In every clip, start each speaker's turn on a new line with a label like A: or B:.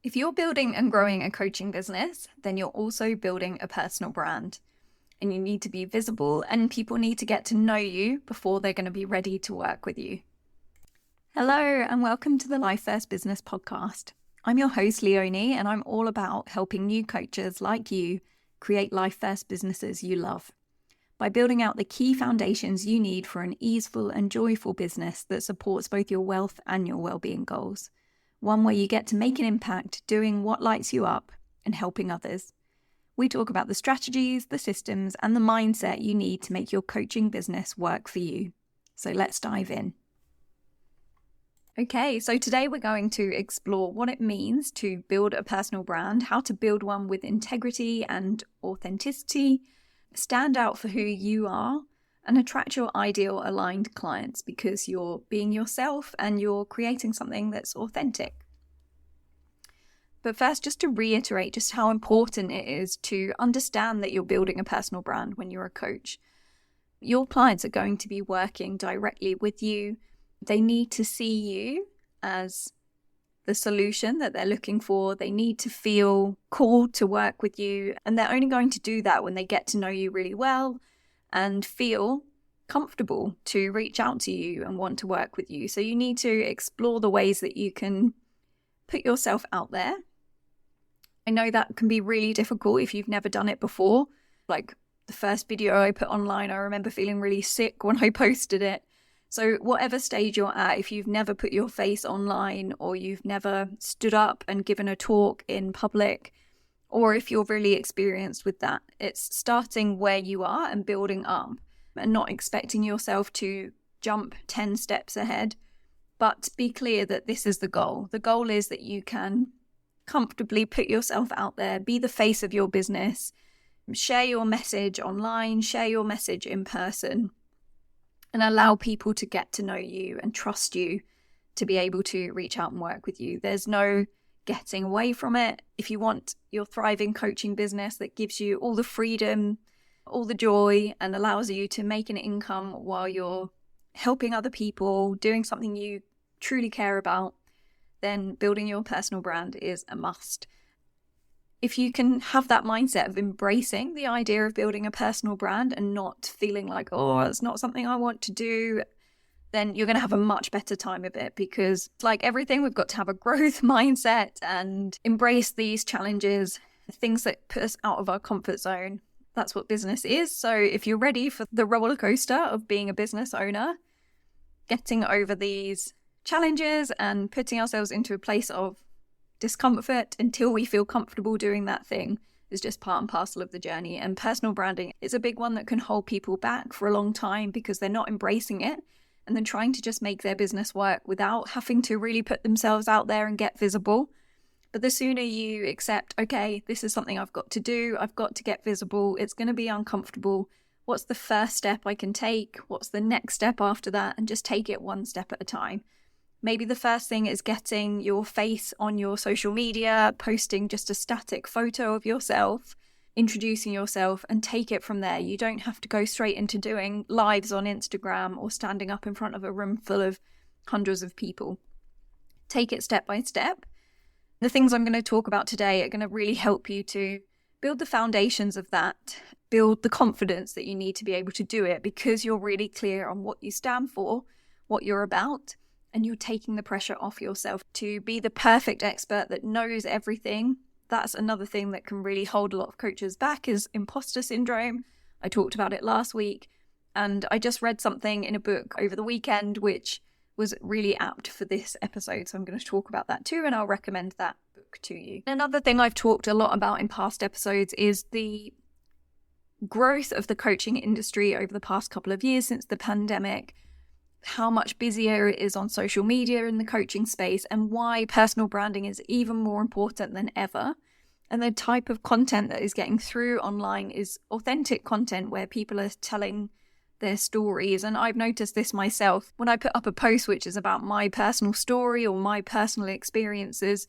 A: If you're building and growing a coaching business, then you're also building a personal brand. And you need to be visible, and people need to get to know you before they're going to be ready to work with you. Hello, and welcome to the Life First Business podcast. I'm your host, Leonie, and I'm all about helping new coaches like you create life first businesses you love by building out the key foundations you need for an easeful and joyful business that supports both your wealth and your well-being goals. One where you get to make an impact doing what lights you up and helping others. We talk about the strategies, the systems, and the mindset you need to make your coaching business work for you. So let's dive in. Okay, so today we're going to explore what it means to build a personal brand, how to build one with integrity and authenticity, stand out for who you are, and attract your ideal aligned clients because you're being yourself and you're creating something that's authentic. But first, just to reiterate just how important it is to understand that you're building a personal brand when you're a coach. Your clients are going to be working directly with you. They need to see you as the solution that they're looking for. They need to feel called to work with you. And they're only going to do that when they get to know you really well and feel comfortable to reach out to you and want to work with you. So you need to explore the ways that you can put yourself out there. I know that can be really difficult if you've never done it before. Like the first video I put online, I remember feeling really sick when I posted it. So whatever stage you're at, if you've never put your face online or you've never stood up and given a talk in public, or if you're really experienced with that, it's starting where you are and building up and not expecting yourself to jump 10 steps ahead, but be clear that this is the goal. The goal is that you can comfortably put yourself out there, be the face of your business, share your message online, share your message in person, and allow people to get to know you and trust you to be able to reach out and work with you. There's no getting away from it. If you want your thriving coaching business that gives you all the freedom, all the joy, and allows you to make an income while you're helping other people, doing something you truly care about, then building your personal brand is a must. If you can have that mindset of embracing the idea of building a personal brand and not feeling like, oh, it's not something I want to do, then you're going to have a much better time of it, because like everything, we've got to have a growth mindset and embrace these challenges, things that put us out of our comfort zone. That's what business is. So if you're ready for the roller coaster of being a business owner, getting over these challenges and putting ourselves into a place of discomfort until we feel comfortable doing that thing is just part and parcel of the journey. And personal branding is a big one that can hold people back for a long time because they're not embracing it and then trying to just make their business work without having to really put themselves out there and get visible. But the sooner you accept, okay, this is something I've got to do, I've got to get visible, it's going to be uncomfortable. What's the first step I can take? What's the next step after that? And just take it one step at a time. Maybe the first thing is getting your face on your social media, posting just a static photo of yourself, introducing yourself, and take it from there. You don't have to go straight into doing lives on Instagram or standing up in front of a room full of hundreds of people. Take it step by step. The things I'm going to talk about today are going to really help you to build the foundations of that, build the confidence that you need to be able to do it because you're really clear on what you stand for, what you're about, and you're taking the pressure off yourself to be the perfect expert that knows everything. That's another thing that can really hold a lot of coaches back is imposter syndrome. I talked about it last week, and I just read something in a book over the weekend which was really apt for this episode. So I'm going to talk about that too, and I'll recommend that book to you. Another thing I've talked a lot about in past episodes is the growth of the coaching industry over the past couple of years since the pandemic, how much busier it is on social media in the coaching space, and why personal branding is even more important than ever. And the type of content that is getting through online is authentic content where people are telling their stories. And I've noticed this myself. When I put up a post which is about my personal story or my personal experiences,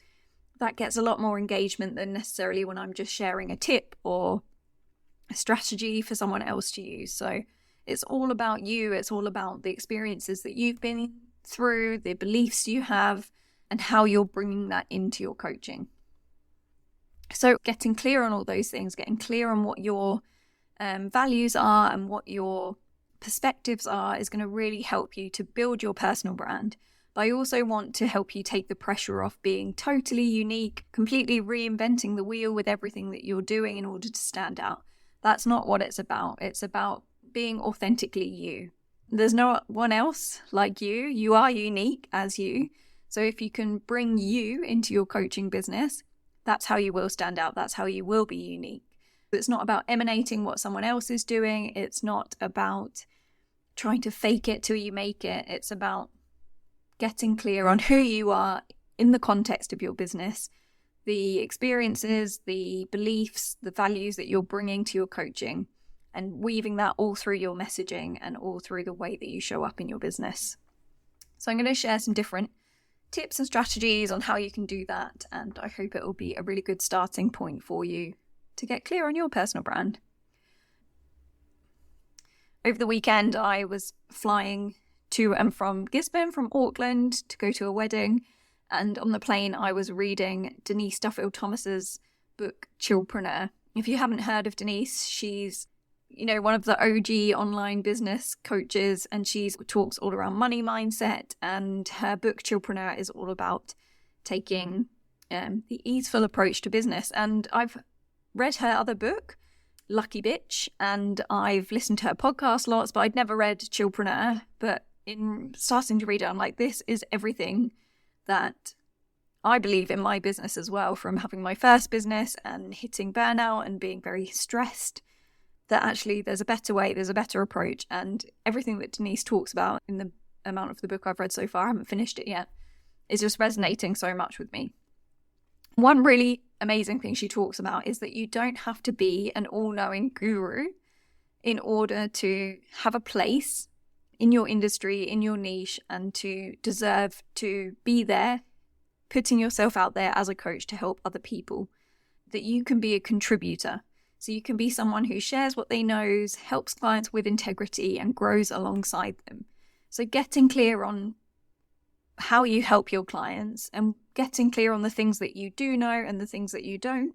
A: that gets a lot more engagement than necessarily when I'm just sharing a tip or a strategy for someone else to use. So it's all about you. It's all about the experiences that you've been through, the beliefs you have, and how you're bringing that into your coaching. So getting clear on all those things, getting clear on what your values are and what your perspectives are is going to really help you to build your personal brand. But I also want to help you take the pressure off being totally unique, completely reinventing the wheel with everything that you're doing in order to stand out. That's not what it's about. It's about being authentically you. There's no one else like you. You are unique as you. So if you can bring you into your coaching business, that's how you will stand out. That's how you will be unique. It's not about emanating what someone else is doing. It's not about trying to fake it till you make it. It's about getting clear on who you are in the context of your business, the experiences, the beliefs, the values that you're bringing to your coaching, and weaving that all through your messaging and all through the way that you show up in your business. So I'm going to share some different tips and strategies on how you can do that, and I hope it will be a really good starting point for you to get clear on your personal brand. Over the weekend, I was flying to and from Gisborne from Auckland to go to a wedding, and on the plane I was reading Denise Duffield Thomas's book Chillpreneur. If you haven't heard of Denise, she's one of the OG online business coaches, and she talks all around money mindset, and her book Chillpreneur is all about taking the easeful approach to business. And I've read her other book, Lucky Bitch, and I've listened to her podcast lots, but I'd never read Chillpreneur. But in starting to read it, I'm like, this is everything that I believe in my business as well, from having my first business and hitting burnout and being very stressed, that actually there's a better way, there's a better approach. And everything that Denise talks about in the amount of the book I've read so far, I haven't finished it yet, is just resonating so much with me. One really amazing thing she talks about is that you don't have to be an all-knowing guru in order to have a place in your industry, in your niche, and to deserve to be there, putting yourself out there as a coach to help other people. That you can be a contributor. So you can be someone who shares what they know, helps clients with integrity, and grows alongside them. So getting clear on how you help your clients and getting clear on the things that you do know and the things that you don't,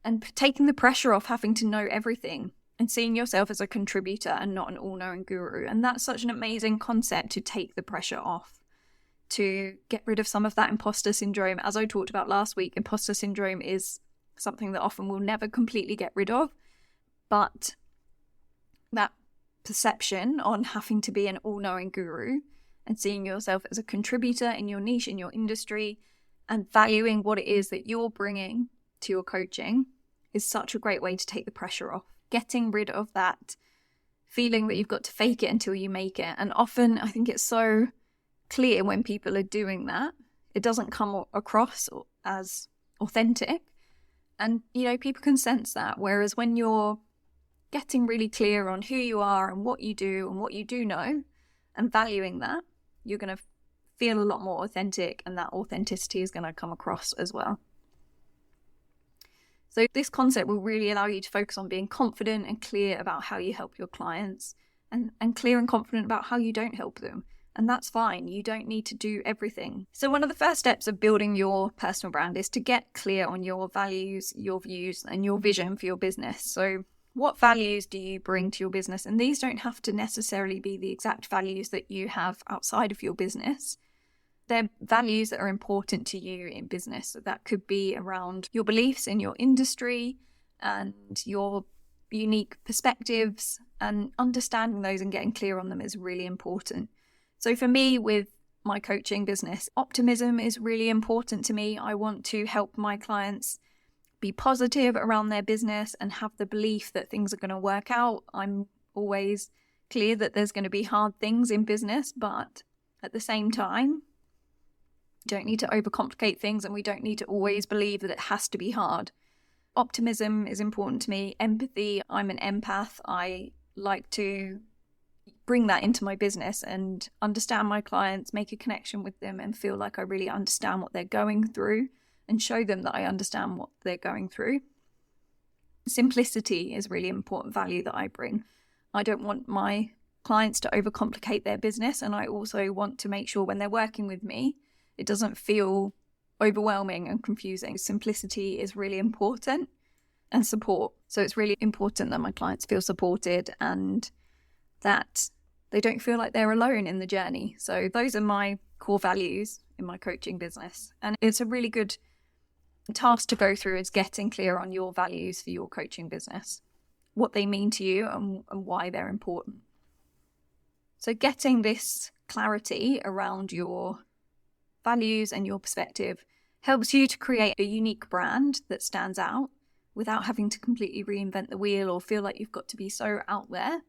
A: and taking the pressure off having to know everything and seeing yourself as a contributor and not an all-knowing guru. And that's such an amazing concept to take the pressure off, to get rid of some of that imposter syndrome. As I talked about last week, imposter syndrome is something that often we'll never completely get rid of, but that perception on having to be an all-knowing guru and seeing yourself as a contributor in your niche, in your industry, and valuing what it is that you're bringing to your coaching is such a great way to take the pressure off. Getting rid of that feeling that you've got to fake it until you make it. And often I think it's so clear when people are doing that, it doesn't come across as authentic. And, people can sense that. Whereas when you're getting really clear on who you are and what you do know, and valuing that, you're going to feel a lot more authentic, and that authenticity is going to come across as well. So this concept will really allow you to focus on being confident and clear about how you help your clients, and clear and confident about how you don't help them. And that's fine. You don't need to do everything. So one of the first steps of building your personal brand is to get clear on your values, your views, and your vision for your business. So what values do you bring to your business? And these don't have to necessarily be the exact values that you have outside of your business. They're values that are important to you in business. So that could be around your beliefs in your industry and your unique perspectives, and understanding those and getting clear on them is really important. So for me, with my coaching business, optimism is really important to me. I want to help my clients be positive around their business and have the belief that things are going to work out. I'm always clear that there's going to be hard things in business, but at the same time, we don't need to overcomplicate things, and we don't need to always believe that it has to be hard. Optimism is important to me. Empathy, I'm an empath. I like to bring that into my business and understand my clients, make a connection with them, and feel like I really understand what they're going through, and show them that I understand what they're going through. Simplicity is a really important value that I bring. I don't want my clients to overcomplicate their business, and I also want to make sure when they're working with me, it doesn't feel overwhelming and confusing. Simplicity is really important, and support. So it's really important that my clients feel supported and that they don't feel like they're alone in the journey. So those are my core values in my coaching business. And it's a really good task to go through, is getting clear on your values for your coaching business, what they mean to you and why they're important. So getting this clarity around your values and your perspective helps you to create a unique brand that stands out without having to completely reinvent the wheel or feel like you've got to be so out there.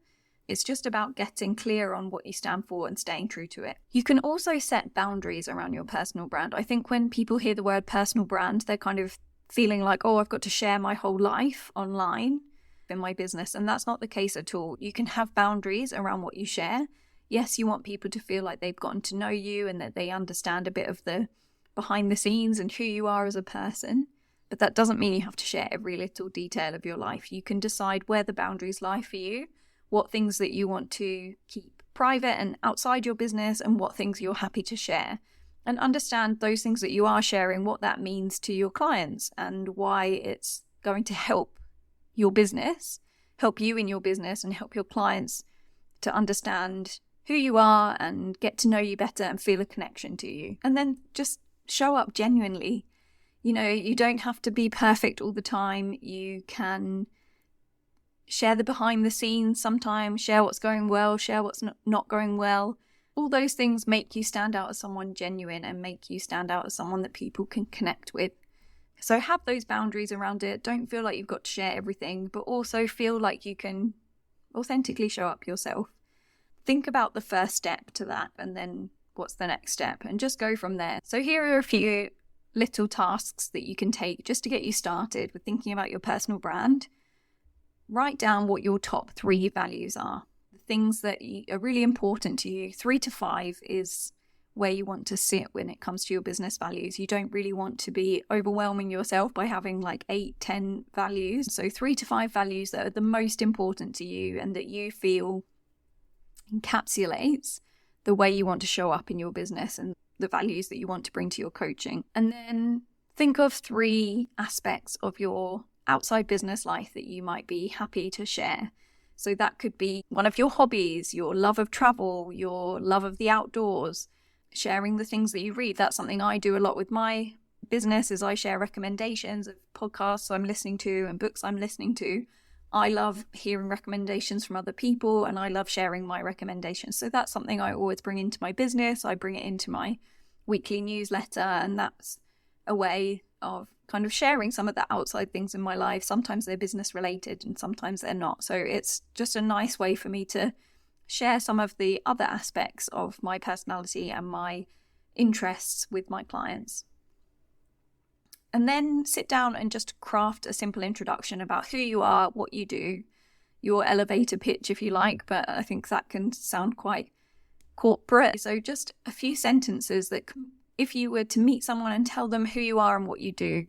A: It's just about getting clear on what you stand for and staying true to it. You can also set boundaries around your personal brand. I think when people hear the word personal brand, they're kind of feeling like, oh, I've got to share my whole life online in my business. And that's not the case at all. You can have boundaries around what you share. Yes, you want people to feel like they've gotten to know you and that they understand a bit of the behind the scenes and who you are as a person. But that doesn't mean you have to share every little detail of your life. You can decide where the boundaries lie for you, what things that you want to keep private and outside your business, and what things you're happy to share. And understand those things that you are sharing, what that means to your clients and why it's going to help your business, help you in your business, and help your clients to understand who you are and get to know you better and feel a connection to you. And then just show up genuinely. You know, you don't have to be perfect all the time. You can share the behind the scenes sometimes, share what's going well, share what's not going well. All those things make you stand out as someone genuine and make you stand out as someone that people can connect with. So have those boundaries around it. Don't feel like you've got to share everything, but also feel like you can authentically show up yourself. Think about the first step to that and then what's the next step, and just go from there. So here are a few little tasks that you can take just to get you started with thinking about your personal brand. Write down what your top 3 values are, the things that are really important to you. 3 to 5 is where you want to sit when it comes to your business values. You don't really want to be overwhelming yourself by having like 8, 10 values. So 3 to 5 values that are the most important to you and that you feel encapsulates the way you want to show up in your business and the values that you want to bring to your coaching. And then think of 3 aspects of your outside business life that you might be happy to share. So that could be one of your hobbies, your love of travel, your love of the outdoors, sharing the things that you read. That's something I do a lot with my business, is I share recommendations of podcasts I'm listening to and books I'm listening to. I love hearing recommendations from other people and I love sharing my recommendations. So that's something I always bring into my business. I bring it into my weekly newsletter, and that's a way of kind of sharing some of the outside things in my life. Sometimes they're business related and sometimes they're not. So it's just a nice way for me to share some of the other aspects of my personality and my interests with my clients. And then sit down and just craft a simple introduction about who you are, what you do, your elevator pitch if you like, but I think that can sound quite corporate. So just a few sentences that if you were to meet someone and tell them who you are and what you do,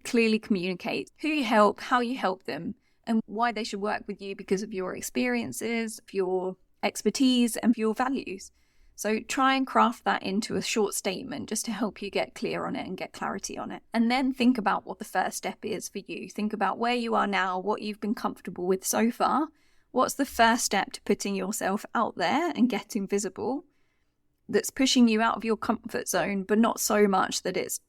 A: clearly communicate who you help, how you help them, and why they should work with you because of your experiences, your expertise, and your values. So try and craft that into a short statement just to help you get clear on it and get clarity on it. And then think about what the first step is for you. Think about where you are now, what you've been comfortable with so far. What's the first step to putting yourself out there and getting visible that's pushing you out of your comfort zone, but not so much that it's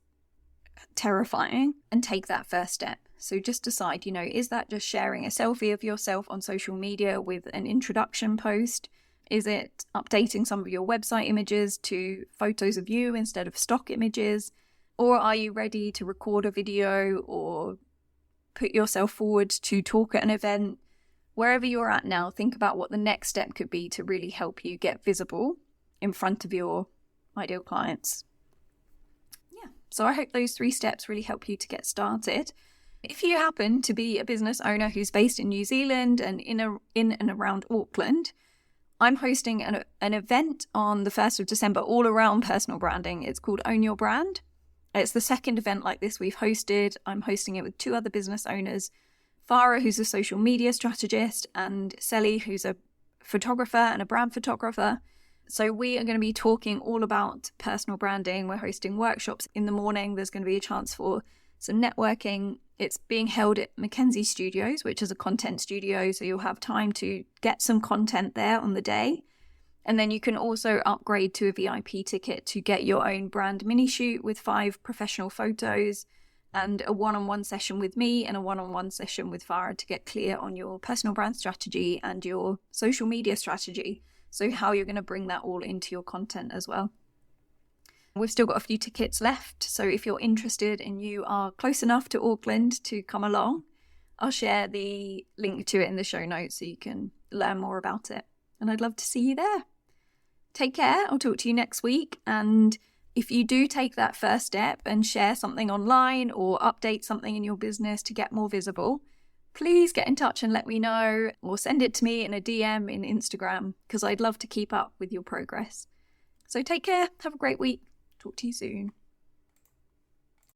A: terrifying? And take that first step. So just decide, is that just sharing a selfie of yourself on social media with an introduction post? Is it updating some of your website images to photos of you instead of stock images? Or are you ready to record a video or put yourself forward to talk at an event? Wherever you're at now, think about what the next step could be to really help you get visible in front of your ideal clients. Yeah, so I hope those 3 steps really help you to get started. If you happen to be a business owner who's based in New Zealand and in and around Auckland, I'm hosting an event on the 1st of December all around personal branding. It's called Own Your Brand. It's the second event like this we've hosted. I'm hosting it with 2 other business owners, Farah, who's a social media strategist, and Sally, who's a photographer and a brand photographer. So we are going to be talking all about personal branding. We're hosting workshops in the morning. There's going to be a chance for some networking. It's being held at Mackenzie Studios, which is a content studio. So you'll have time to get some content there on the day. And then you can also upgrade to a VIP ticket to get your own brand mini shoot with 5 professional photos and a one-on-one session with me and a one-on-one session with Farah to get clear on your personal brand strategy and your social media strategy. So how you're going to bring that all into your content as well. We've still got a few tickets left. So if you're interested and you are close enough to Auckland to come along, I'll share the link to it in the show notes so you can learn more about it. And I'd love to see you there. Take care. I'll talk to you next week. And if you do take that first step and share something online or update something in your business to get more visible, please get in touch and let me know, or send it to me in a DM in Instagram, because I'd love to keep up with your progress. So take care. Have a great week. Talk to you soon.